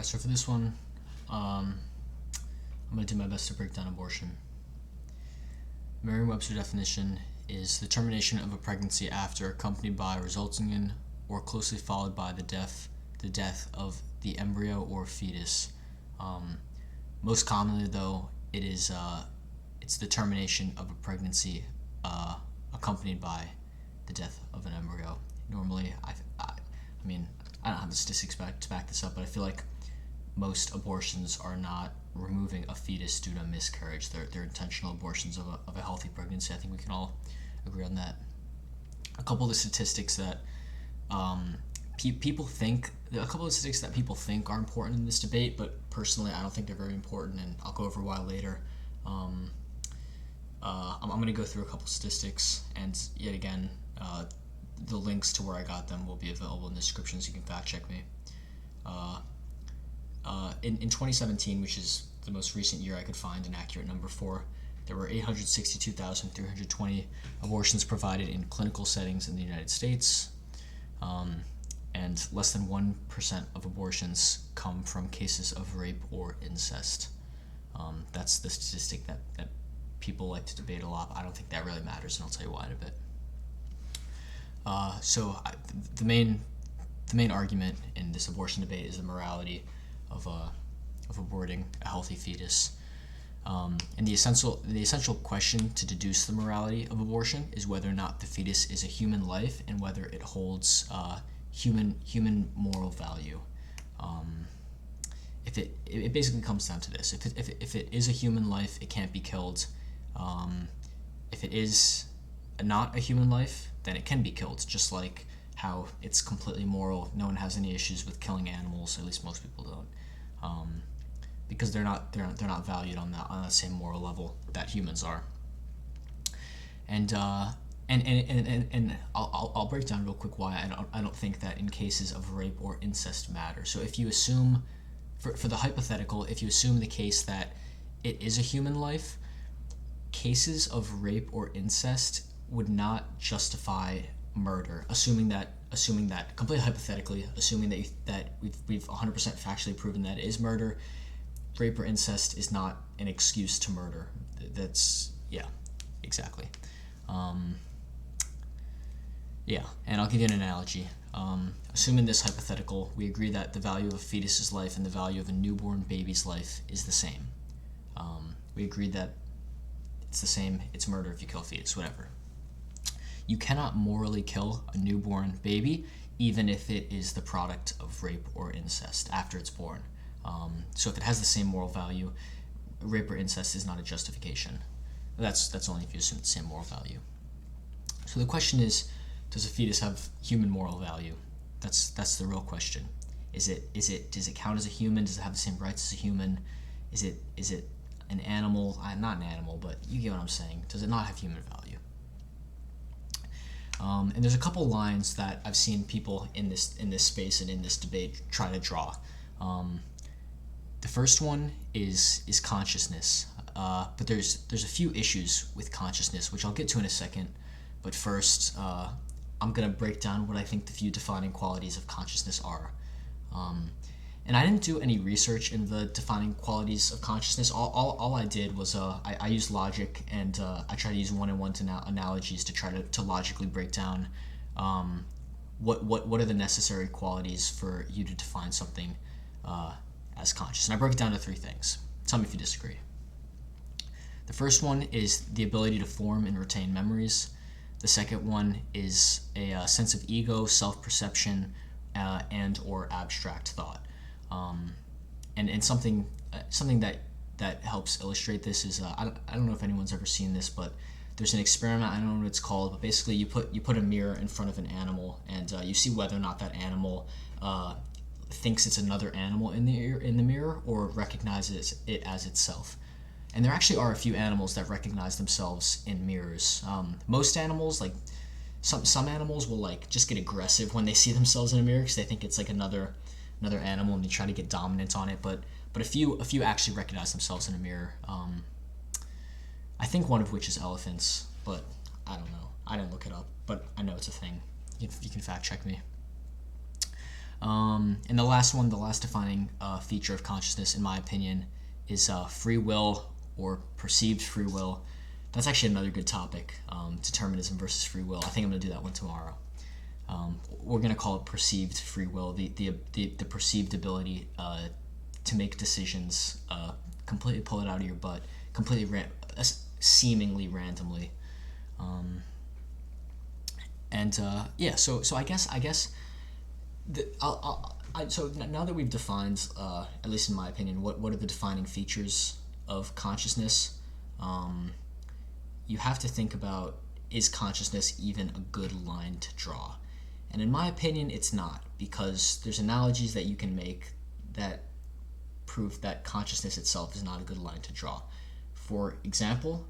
Alright, so for this one, I'm going to do my best to break down abortion. Merriam-Webster definition is the termination of a pregnancy after accompanied by, resulting in, or closely followed by the death of the embryo or fetus. Most commonly, though, it's the termination of a pregnancy accompanied by the death of an embryo. Normally, I mean, I don't have the statistics to back this up, but I feel like most abortions are not removing a fetus due to miscarriage. They're intentional abortions of a healthy pregnancy. I think we can all agree on that. A couple of the statistics that people think are important in this debate, but personally I don't think they're very important, and I'll go over why later. I'm going to go through a couple statistics, and yet again, the links to where I got them will be available in the description, so you can fact check me. In 2017, which is the most recent year I could find an accurate number for, there were 862,320 abortions provided in clinical settings in the United States, and less than 1% of abortions come from cases of rape or incest. That's the statistic that people like to debate a lot. I don't think that really matters, and I'll tell you why in a bit. The main argument in this abortion debate is the morality of aborting a healthy fetus. And the essential question to deduce the morality of abortion is whether or not the fetus is a human life and whether it holds human moral value. If it basically comes down to this: if it is a human life, it can't be killed. If it is not a human life, then it can be killed, just like how it's completely moral. No one has any issues with killing animals, at least most people don't, because they're not valued on the same moral level that humans are. And I'll break down real quick why I don't think that in cases of rape or incest matter. So if you assume, for the hypothetical, if you assume the case that it is a human life, cases of rape or incest would not justify murder, assuming that completely hypothetically, assuming that we've 100% factually proven that it is murder. Rape or incest is not an excuse to murder. That's, yeah, exactly. And I'll give you an analogy. Assuming this hypothetical, we agree that the value of a fetus's life and the value of a newborn baby's life is the same. We agree that it's the same. It's murder if you kill a fetus, whatever. You cannot morally kill a newborn baby, even if it is the product of rape or incest after it's born. So if it has the same moral value, rape or incest is not a justification. That's only if you assume the same moral value. So the question is, does a fetus have human moral value? That's the real question. Does it count as a human? Does it have the same rights as a human? Is it an animal? Not an animal, but you get what I'm saying. Does it not have human value? And there's a couple lines that I've seen people in this space and in this debate try to draw. The first one is consciousness, but there's a few issues with consciousness, which I'll get to in a second. But first, I'm gonna break down what I think the few defining qualities of consciousness are. And I didn't do any research in the defining qualities of consciousness. All I did was I used logic, and I tried to use one-on-one analogies to try to logically break down what are the necessary qualities for you to define something as conscious. And I broke it down to three things. Tell me if you disagree. The first one is the ability to form and retain memories. The second one is a sense of ego, self-perception, and or abstract thought. And something that helps illustrate this is I don't know if anyone's ever seen this, but there's an experiment. I don't know what it's called, but basically you put a mirror in front of an animal, and you see whether or not that animal thinks it's another animal in the mirror or recognizes it as itself. And there actually are a few animals that recognize themselves in mirrors. Most animals, like some animals, will like just get aggressive when they see themselves in a mirror because they think it's like another animal, and they try to get dominant on it. But a few actually recognize themselves in a mirror. I think one of which is elephants, but I don't know. I didn't look it up, but I know it's a thing. You can fact check me. And the last one, the last defining feature of consciousness, in my opinion, is free will or perceived free will. That's actually another good topic, determinism versus free will. I think I'm going to do that one tomorrow. We're going to call it perceived free will, the perceived ability to make decisions, completely pull it out of your butt, completely seemingly randomly. So I guess so now that we've defined, at least in my opinion, what are the defining features of consciousness, you have to think about, is consciousness even a good line to draw? And in my opinion, it's not, because there's analogies that you can make that prove that consciousness itself is not a good line to draw. For example,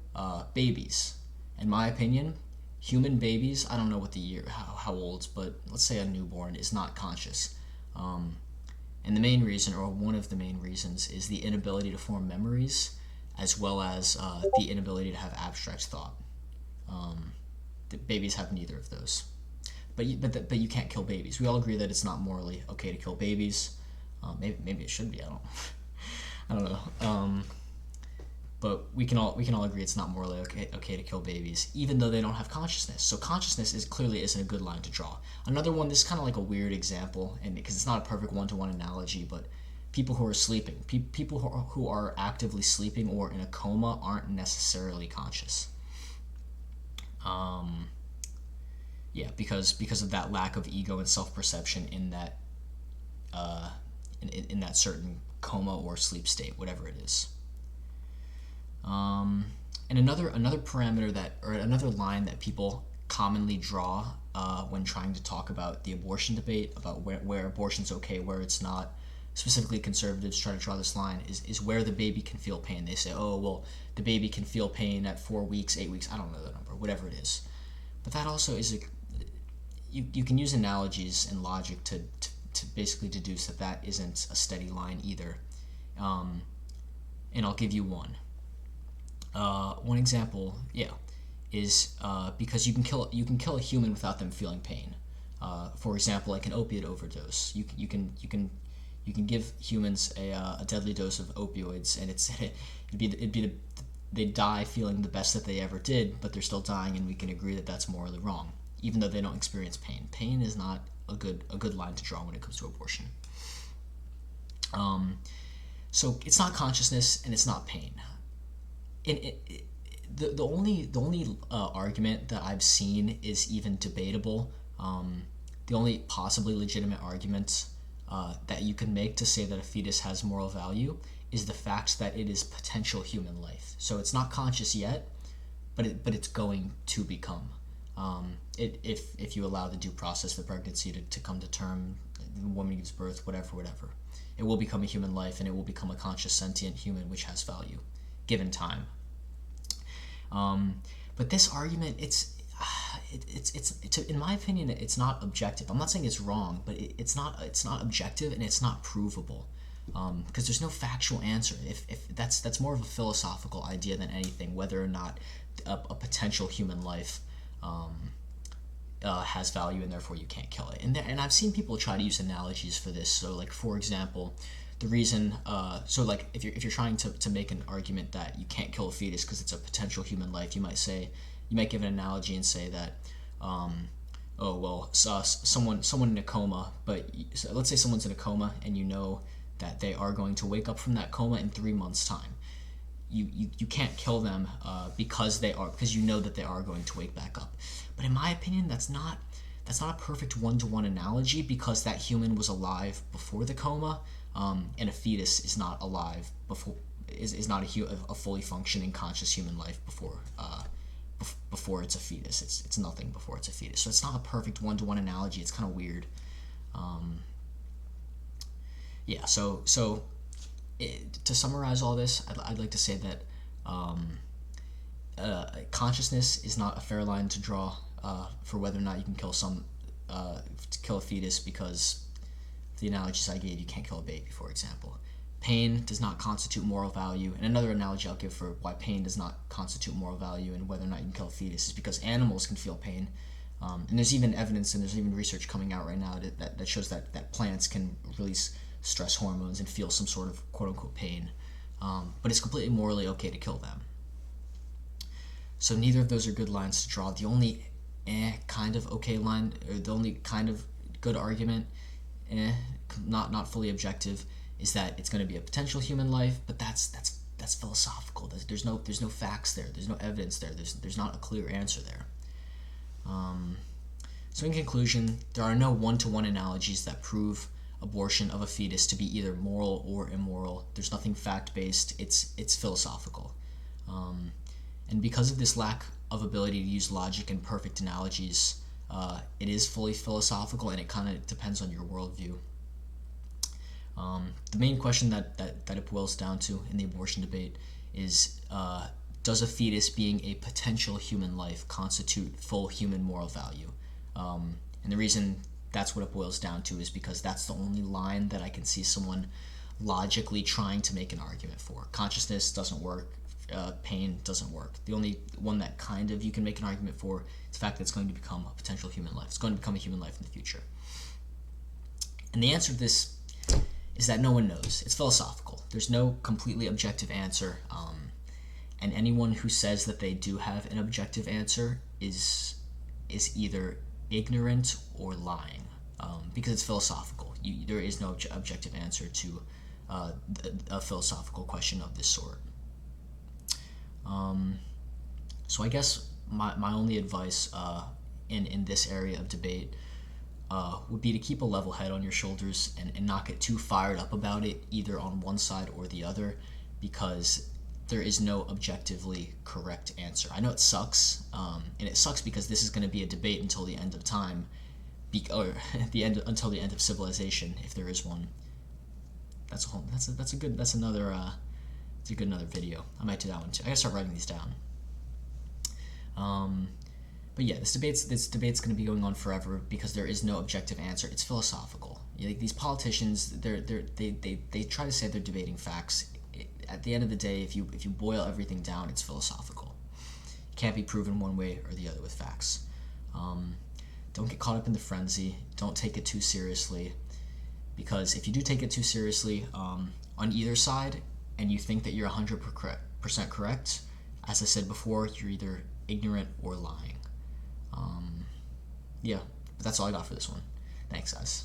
babies. In my opinion, human babies, I don't know what the year, how old, but let's say a newborn is not conscious. And the main reason, or one of the main reasons, is the inability to form memories, as well as the inability to have abstract thought. The babies have neither of those. But you can't kill babies. We all agree that it's not morally okay to kill babies. Maybe it should be. I don't know. But we can all agree it's not morally okay to kill babies, even though they don't have consciousness. So consciousness clearly isn't a good line to draw. Another one, this is kind of like a weird example, and because it's not a perfect one-to-one analogy, but people who are sleeping, people who are actively sleeping or in a coma aren't necessarily conscious. Because of that lack of ego and self-perception in that in that certain coma or sleep state, whatever it is. And another parameter another line that people commonly draw when trying to talk about the abortion debate, about where abortion's okay, where it's not. Specifically, conservatives try to draw this line is where the baby can feel pain. They say, oh, well, the baby can feel pain at 4 weeks, 8 weeks, I don't know the number, whatever it is. But that also is you can use analogies and logic to basically deduce that isn't a steady line either. And I'll give you one. One example, is because you can kill a human without them feeling pain. For example, like an opiate overdose. You can give humans a deadly dose of opioids, and they die feeling the best that they ever did, but they're still dying, and we can agree that that's morally wrong, even though they don't experience pain. Pain is not a good line to draw when it comes to abortion. So it's not consciousness and it's not pain. The only argument that I've seen is even debatable. The only possibly legitimate argument that you can make to say that a fetus has moral value is the fact that it is potential human life. So it's not conscious yet, but it's going to become. If you allow the due process, the pregnancy to come to term, the woman gives birth, whatever, it will become a human life, and it will become a conscious, sentient human which has value, given time. But this argument, it's in my opinion, it's not objective. I'm not saying it's wrong, but it's not objective, and it's not provable, because there's no factual answer. If that's more of a philosophical idea than anything, whether or not a potential human life has value, and therefore you can't kill it. And I've seen people try to use analogies for this. So, like, for example, the reason, if you're trying to make an argument that you can't kill a fetus because it's a potential human life, you might give an analogy and say that, someone in a coma, so let's say someone's in a coma, and you know that they are going to wake up from that coma in 3 months' time. You can't kill them because you know that they are going to wake back up. But in my opinion, that's not a perfect one-to-one analogy, because that human was alive before the coma, and a fetus is not alive before is not a fully functioning conscious human life before it's a fetus. It's nothing before it's a fetus. So it's not a perfect one-to-one analogy. It's kind of weird. To summarize all this, I'd like to say that consciousness is not a fair line to draw for whether or not you can kill a fetus, because the analogies I gave, you can't kill a baby, for example. Pain does not constitute moral value, and another analogy I'll give for why pain does not constitute moral value and whether or not you can kill a fetus is because animals can feel pain. And there's even evidence and there's even research coming out right now that shows that plants can release stress hormones and feel some sort of quote-unquote pain. But it's completely morally okay to kill them. So neither of those are good lines to draw. The only kind of okay line, or the only kind of good argument, not fully objective, is that it's going to be a potential human life, but that's philosophical. There's no facts there. There's no evidence there. There's not a clear answer there. So in conclusion, there are no one-to-one analogies that prove abortion of a fetus to be either moral or immoral. There's nothing fact-based. It's philosophical. And because of this lack of ability to use logic and perfect analogies, it is fully philosophical, and it kind of depends on your worldview. The main question that it boils down to in the abortion debate is, does a fetus being a potential human life constitute full human moral value? And the reason that's what it boils down to is because that's the only line that I can see someone logically trying to make an argument for. Consciousness doesn't work. Pain doesn't work. The only one that kind of you can make an argument for is the fact that it's going to become a potential human life. It's going to become a human life in the future. And the answer to this is that no one knows. It's philosophical. There's no completely objective answer, and anyone who says that they do have an objective answer is either ignorant or lying, because it's philosophical. There is no objective answer to a philosophical question of this sort. So I guess my only advice in this area of debate would be to keep a level head on your shoulders and not get too fired up about it, either on one side or the other, because there is no objectively correct answer. I know it sucks, and it sucks because this is going to be a debate until the end of time, until the end of civilization, if there is one. That's another video. I might do that one too. I gotta start writing these down. But yeah, this debate's going to be going on forever because there is no objective answer. It's philosophical. Like these politicians, they try to say they're debating facts. At the end of the day, if you boil everything down, it's philosophical. It can't be proven one way or the other with facts. Don't get caught up in the frenzy. Don't take it too seriously, because if you do take it too seriously on either side, and you think that you're 100% correct, as I said before, you're either ignorant or lying. Yeah, but that's all I got for this one. Thanks, guys.